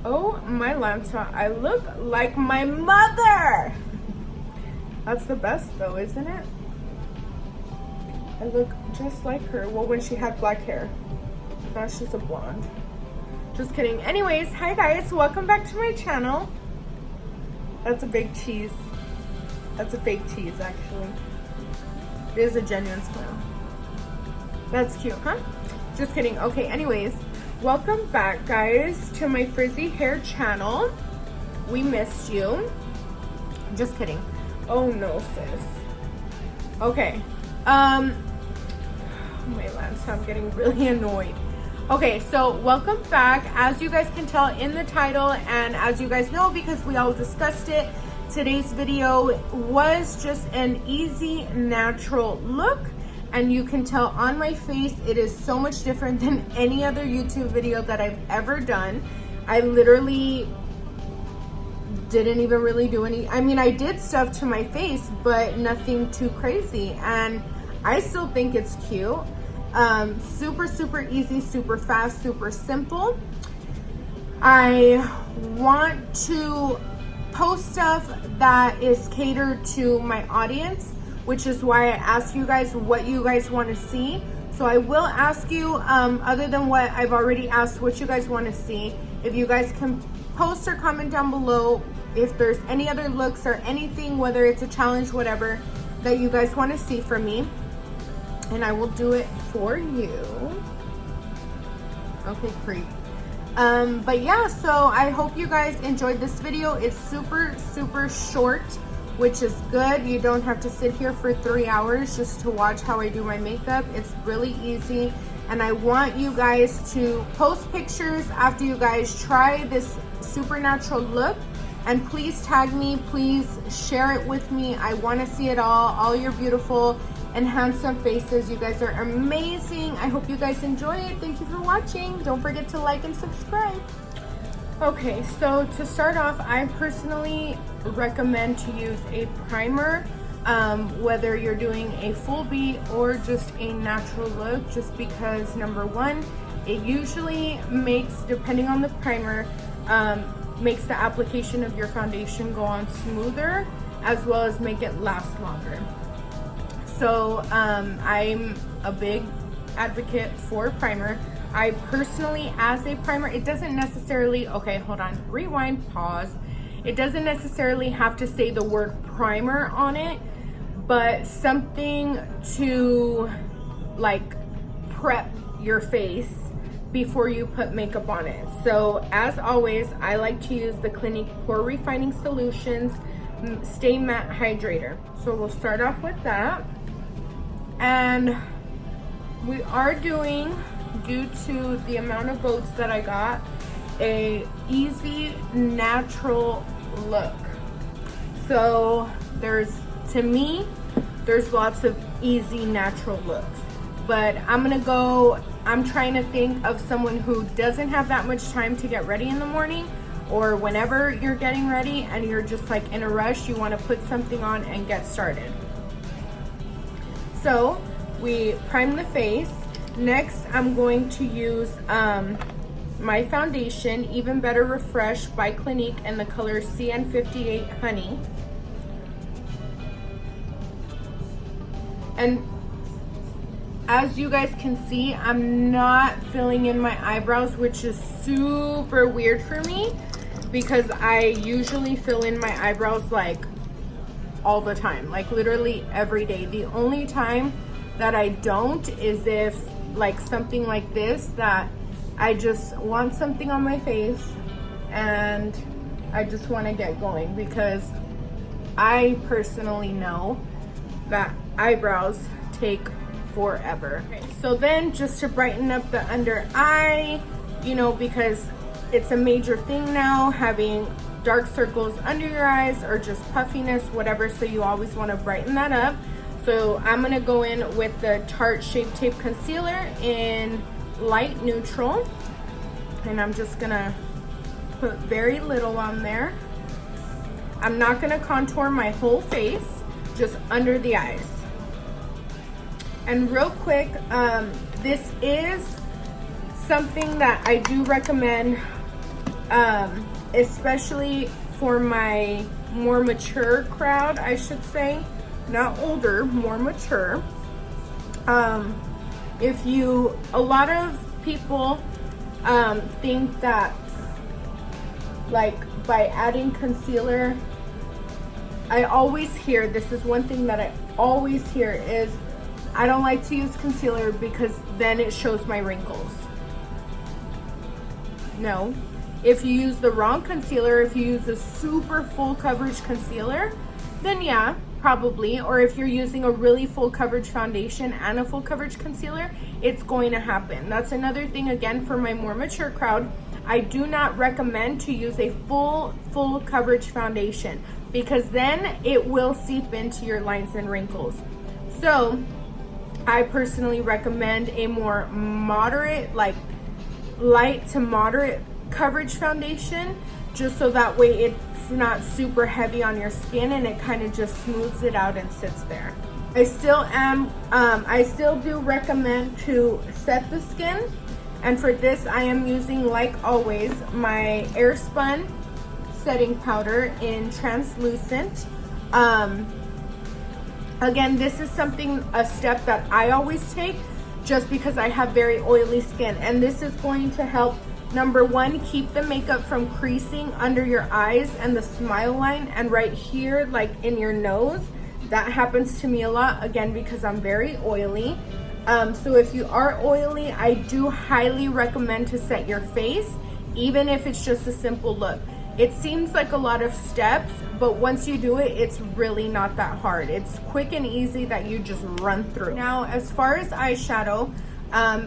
Oh my Lanta, I look like my mother. That's the best though, isn't it? I look just like her. Well, when she had black hair. Now she's a blonde. Just kidding. Anyways, hi guys, welcome back to my channel. That's a big cheese. That's a fake cheese, actually. It is a genuine smile. That's cute, huh? Just kidding. Okay, anyways, welcome back, guys, to my frizzy hair channel. We missed you. Just kidding. Oh no, sis. Okay. Oh my Lance, I'm getting really annoyed. Okay, so welcome back. As you guys can tell in the title, and as you guys know because we all discussed it, today's video was just an easy natural look, and you can tell on my face it is so much different than any other YouTube video that I've ever done. I literally didn't even really do any, I mean, I did stuff to my face, but nothing too crazy, and I still think it's cute. Super easy, super fast, super simple. I want to post stuff that is catered to my audience, which is why I ask you guys what you guys want to see. So I will ask you, other than what I've already asked, what you guys want to see. If you guys can post or comment down below if there's any other looks or anything, whether it's a challenge, whatever, that you guys want to see from me, and I will do it for you. Okay, creep. But yeah, so I hope you guys enjoyed this video. It's super short, which is good. You don't have to sit here for 3 hours just to watch how I do my makeup. It's really easy, and I want you guys to post pictures after you guys try this supernatural look, and please tag me, please share it with me. I want to see it all your beautiful and handsome faces. You guys are amazing. I hope you guys enjoy it. Thank you for watching. Don't forget to like and subscribe. Okay, so to start off, I personally recommend to use a primer, whether you're doing a full beat or just a natural look, just because number one, it usually makes, depending on the primer, makes the application of your foundation go on smoother, as well as make it last longer. So I'm a big advocate for primer. I personally, as a primer, it doesn't necessarily, okay, hold on, rewind, pause. It doesn't necessarily have to say the word primer on it, but something to like prep your face before you put makeup on it. So as always, I like to use the Clinique Pore Refining Solutions Stay Matte Hydrator. So we'll start off with that. And we are doing, due to the amount of votes that I got, a easy natural look. So to me, there's lots of easy natural looks, but I'm trying to think of someone who doesn't have that much time to get ready in the morning, or whenever you're getting ready and you're just like in a rush, you want to put something on and get started. So we prime the face. Next, I'm going to use my foundation, Even Better Refresh by Clinique, in the color CN58 Honey. And as you guys can see, I'm not filling in my eyebrows, which is super weird for me because I usually fill in my eyebrows like all the time, like literally every day. The only time that I don't is if like something like this, that I just want something on my face and I just want to get going, because I personally know that eyebrows take forever. Okay, so then just to brighten up the under eye, you know, because it's a major thing now, having dark circles under your eyes or just puffiness, whatever, so you always want to brighten that up. So I'm gonna go in with the Tarte Shape Tape Concealer in light neutral, and I'm just gonna put very little on there. I'm not gonna contour my whole face, just under the eyes. And real quick, this is something that I do recommend especially for my more mature crowd, I should say, not older, more mature. A lot of people think that like by adding concealer, I always hear, this is one thing that I always hear is, I don't like to use concealer because then it shows my wrinkles. No, if you use the wrong concealer, if you use a super full coverage concealer, then yeah, probably. Or if you're using a really full coverage foundation and a full coverage concealer, it's going to happen. That's another thing, again, for my more mature crowd. I do not recommend to use a full coverage foundation because then it will seep into your lines and wrinkles. So I personally recommend a more moderate, like light to moderate coverage foundation, just so that way it's not super heavy on your skin and it kind of just smooths it out and sits there. I still do recommend to set the skin, and for this I am using, like always, my Airspun setting powder in translucent. Again, this is a step that I always take just because I have very oily skin, and this is going to help, number one, keep the makeup from creasing under your eyes and the smile line and right here, like in your nose. That happens to me a lot, again, because I'm very oily. So if you are oily, I do highly recommend to set your face, even if it's just a simple look. It seems like a lot of steps, but once you do it, it's really not that hard. It's quick and easy that you just run through. Now, as far as eyeshadow,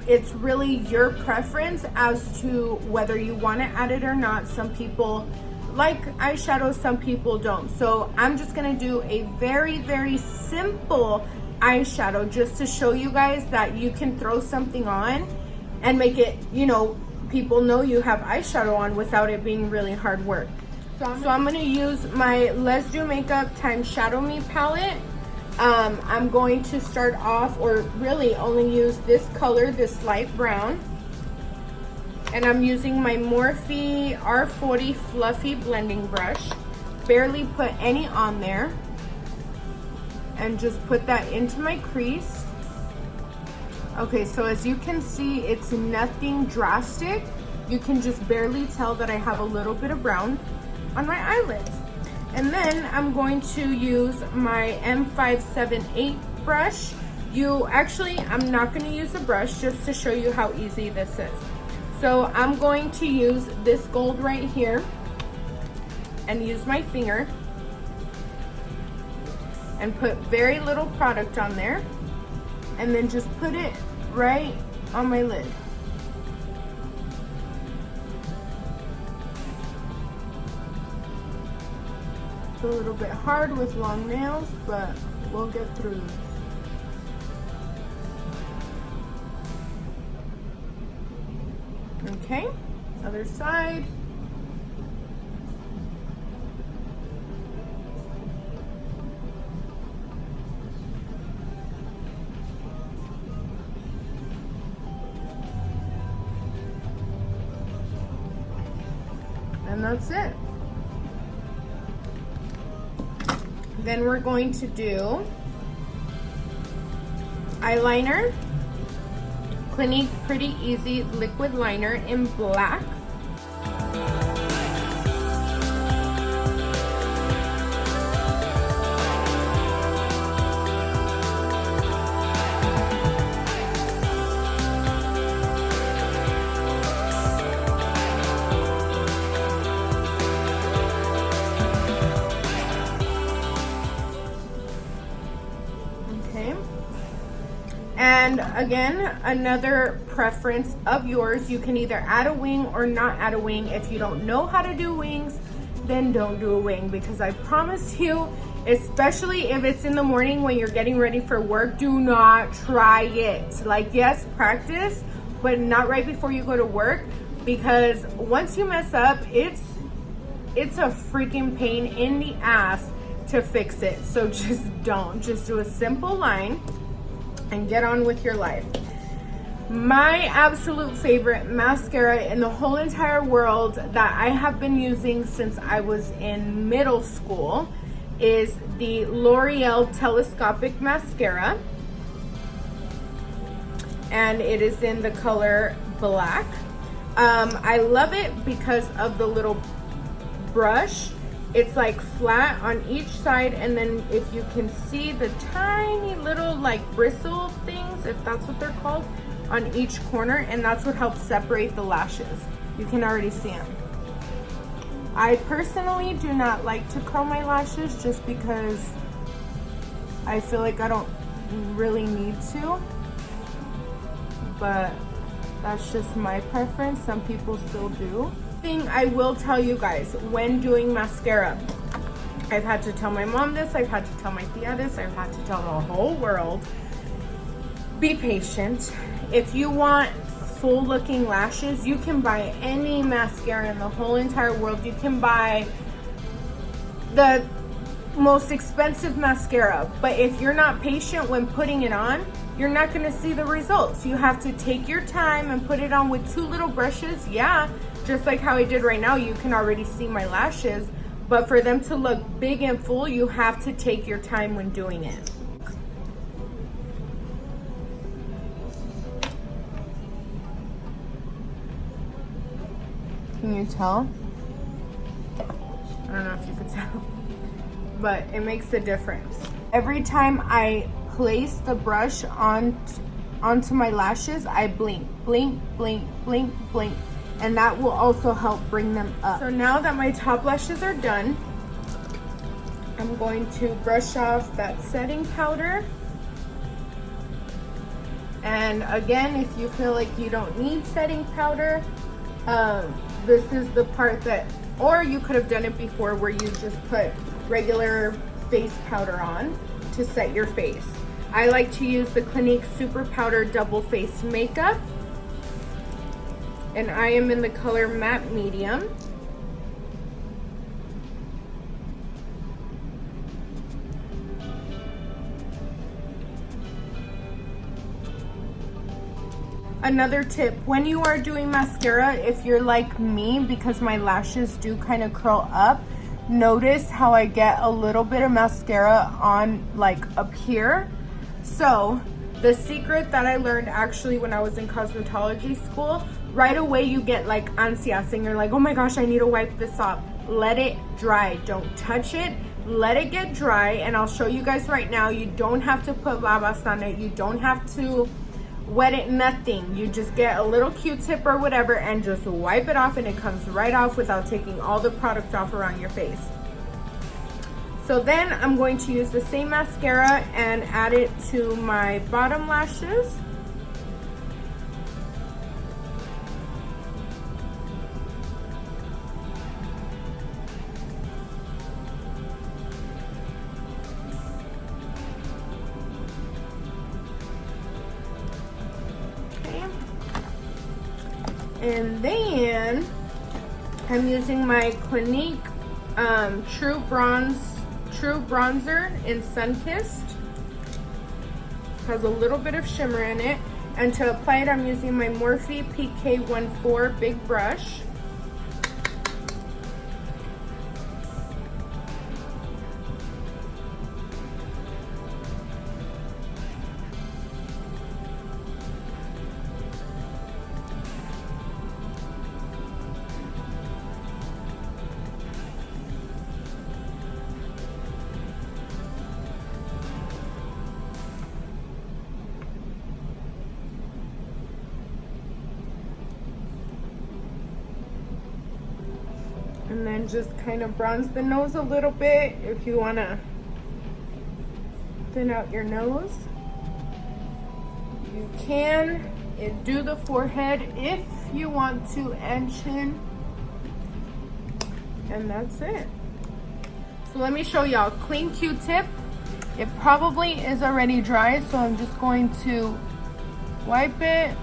it's really your preference as to whether you want to add it or not. Some people like eyeshadow, some people don't. So I'm just gonna do a very simple eyeshadow just to show you guys that you can throw something on and make it, you know, people know you have eyeshadow on without it being really hard work. So I'm gonna use my Let's Do Makeup x ShadowMe palette. I'm going to start off, or really only use this color, this light brown. And I'm using my Morphe R40 Fluffy Blending Brush. Barely put any on there. And just put that into my crease. Okay, so as you can see, it's nothing drastic. You can just barely tell that I have a little bit of brown on my eyelids. And then I'm going to use my M578 brush. I'm not going to use a brush, just to show you how easy this is. So I'm going to use this gold right here and use my finger and put very little product on there, and then just put it right on my lid. It's a little bit hard with long nails, but we'll get through this. Okay, other side. And that's it. Then we're going to do eyeliner. Clinique Pretty Easy liquid liner in black. And again, another preference of yours, you can either add a wing or not add a wing. If you don't know how to do wings, then don't do a wing, because I promise you, especially if it's in the morning when you're getting ready for work, do not try it. Like, yes, practice, but not right before you go to work, because once you mess up, it's a freaking pain in the ass to fix it. So just don't. Just do a simple line and get on with your life. My absolute favorite mascara in the whole entire world that I have been using since I was in middle school is the L'Oreal Telescopic Mascara. And it is in the color black. I love it because of the little brush. It's like flat on each side, and then if you can see the tiny little like bristle things, if that's what they're called, on each corner, and that's what helps separate the lashes. You can already see them. I personally do not like to curl my lashes just because I feel like I don't really need to, but that's just my preference. Some people still do. Thing I will tell you guys, when doing mascara, I've had to tell my mom this, I've had to tell my tia this, I've had to tell the whole world, be patient. If you want full looking lashes, you can buy any mascara in the whole entire world. You can buy the most expensive mascara, but if you're not patient when putting it on, you're not going to see the results. You have to take your time and put it on with 2 little brushes. Yeah, just like how I did right now, you can already see my lashes, but for them to look big and full, you have to take your time when doing it. Can you tell? I don't know if you could tell, but it makes a difference. Every time I place the brush onto my lashes, I blink, blink, blink, blink, blink, and that will also help bring them up. So now that my top lashes are done, I'm going to brush off that setting powder. And again, if you feel like you don't need setting powder, this is the part that, or you could have done it before where you just put regular face powder on to set your face. I like to use the Clinique Superpowder Double Face Makeup, and I am in the color Matte Medium. Another tip, when you are doing mascara, if you're like me, because my lashes do kind of curl up, notice how I get a little bit of mascara on like up here. So the secret that I learned actually when I was in cosmetology school, right away you get like ansias and you're like, oh my gosh, I need to wipe this off. Let it dry, don't touch it, let it get dry. And I'll show you guys right now, you don't have to put babas on it, you don't have to wet it, nothing. You just get a little Q-tip or whatever and just wipe it off, and it comes right off without taking all the product off around your face. So then I'm going to use the same mascara and add it to my bottom lashes. And then I'm using my Clinique True Bronzer in Sunkissed. Has a little bit of shimmer in it. And to apply it, I'm using my Morphe PK14 big brush. And then just kind of bronze the nose a little bit if you want to thin out your nose. You can do the forehead if you want to, and chin. And that's it. So let me show y'all. Clean Q-tip. It probably is already dry, so I'm just going to wipe it,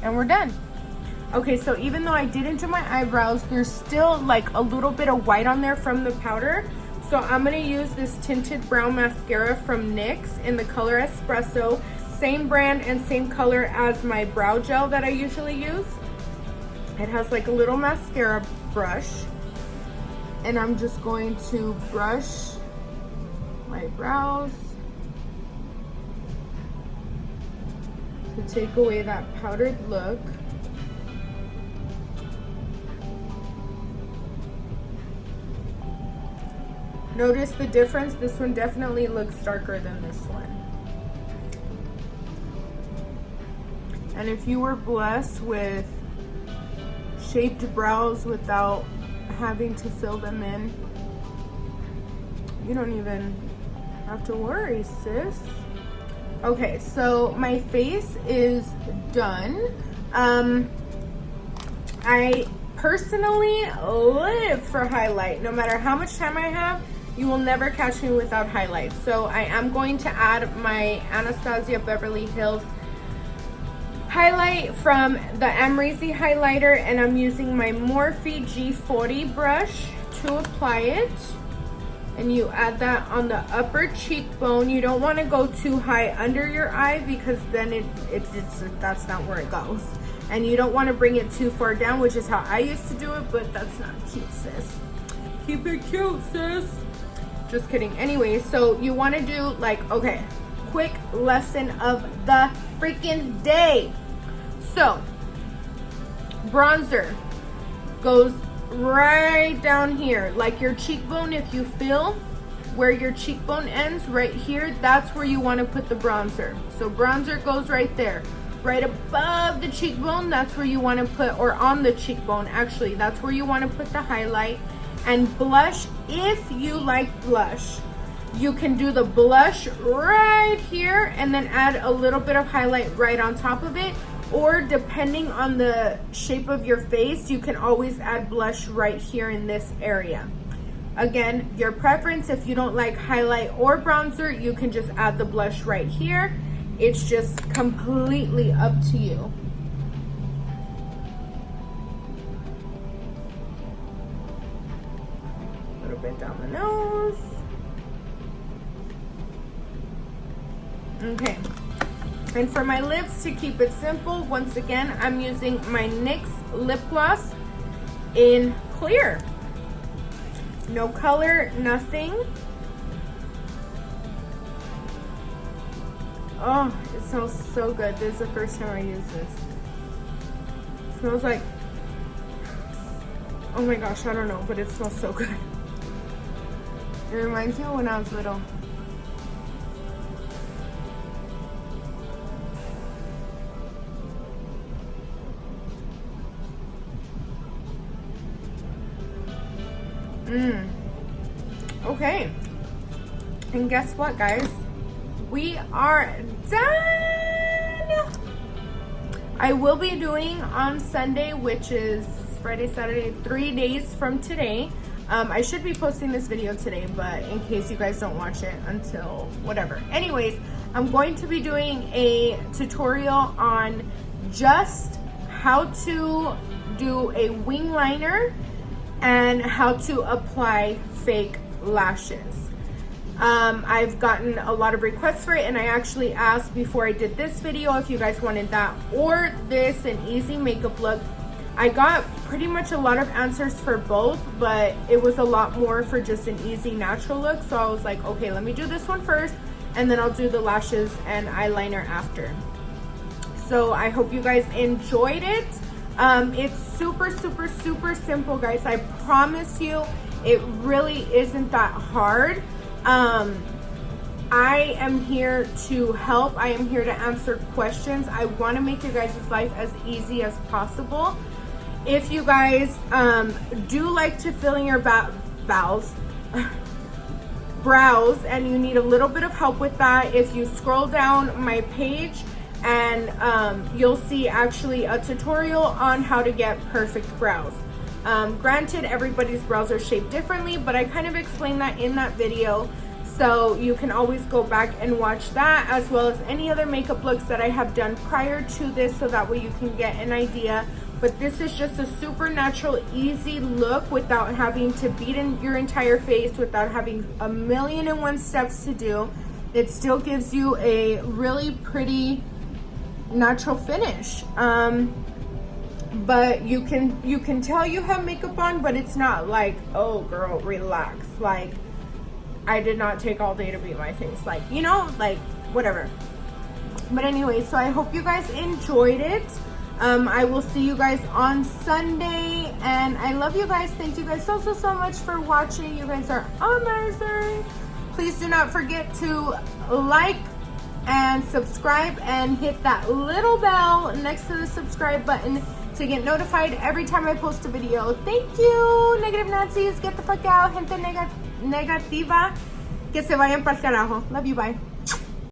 and we're done. Okay, so even though I didn't do my eyebrows, there's still like a little bit of white on there from the powder. So I'm gonna use this tinted brown mascara from NYX in the color Espresso. same brand and same color as my brow gel that I usually use. It has like a little mascara brush, and I'm just going to brush my brows to take away that powdered look. Notice the difference. This one definitely looks darker than this one. And if you were blessed with shaped brows without having to fill them in, you don't even have to worry, sis. Okay, so my face is done. I personally live for highlight. No matter how much time I have, you will never catch me without highlights. So I am going to add my Anastasia Beverly Hills highlight from the Amrezy highlighter, and I'm using my Morphe G40 brush to apply it. And you add that on the upper cheekbone. You don't want to go too high under your eye, because then that's not where it goes. And you don't want to bring it too far down, which is how I used to do it, but that's not cute, sis. Keep it cute, sis. Just kidding. Anyway, so you want to do like, okay, quick lesson of the freaking day. So bronzer goes right down here, like your cheekbone. If you feel where your cheekbone ends right here, that's where you want to put the bronzer. So bronzer goes right there, right above the cheekbone. That's where you want to put, or on the cheekbone actually, that's where you want to put the highlight. And blush, if you like blush, you can do the blush right here and then add a little bit of highlight right on top of it. Or depending on the shape of your face, you can always add blush right here in this area. Again, your preference. If you don't like highlight or bronzer, you can just add the blush right here. It's just completely up to you. A little bit down the nose. Okay. And for my lips, to keep it simple, once again, I'm using my NYX lip gloss in clear. No color, nothing. Oh, it smells so good. This is the first time I use this. It smells like, oh my gosh, I don't know, but it smells so good. It reminds me of when I was little. Okay, and guess what, guys? We are done. I will be doing on Sunday, which is Friday, Saturday, 3 days from today. I should be posting this video today, but in case you guys don't watch it until whatever. Anyways, I'm going to be doing a tutorial on just how to do a wing liner and how to apply fake lashes. I've gotten a lot of requests for it, and I actually asked before I did this video if you guys wanted that or this, an easy makeup look. I got pretty much a lot of answers for both, but it was a lot more for just an easy natural look. So I was like, okay, let me do this one first, and then I'll do the lashes and eyeliner after. So I hope you guys enjoyed it. It's super, super, super simple, guys. I promise you, it really isn't that hard. I am here to help. I am here to answer questions. I want to make your guys' life as easy as possible. If you guys do like to fill in your brows, and you need a little bit of help with that, if you scroll down my page, and you'll see actually a tutorial on how to get perfect brows. Granted, everybody's brows are shaped differently, but I kind of explained that in that video. So you can always go back and watch that, as well as any other makeup looks that I have done prior to this, so that way you can get an idea. But this is just a super natural, easy look without having to beat in your entire face, without having a million and one steps to do. it still gives you a really pretty natural finish. But you can tell you have makeup on, but it's not like, oh girl, relax, like I did not take all day to beat my face, like, you know, like whatever. But anyway, so I hope you guys enjoyed it. I will see you guys on Sunday, and I love you guys. Thank you guys so much for watching. You guys are amazing. Please do not forget to like and subscribe and hit that little bell next to the subscribe button to get notified every time I post a video. Thank you, Negative Nazis. Get the fuck out. Gente negativa. Que se vayan pa'l carajo. Love you, bye.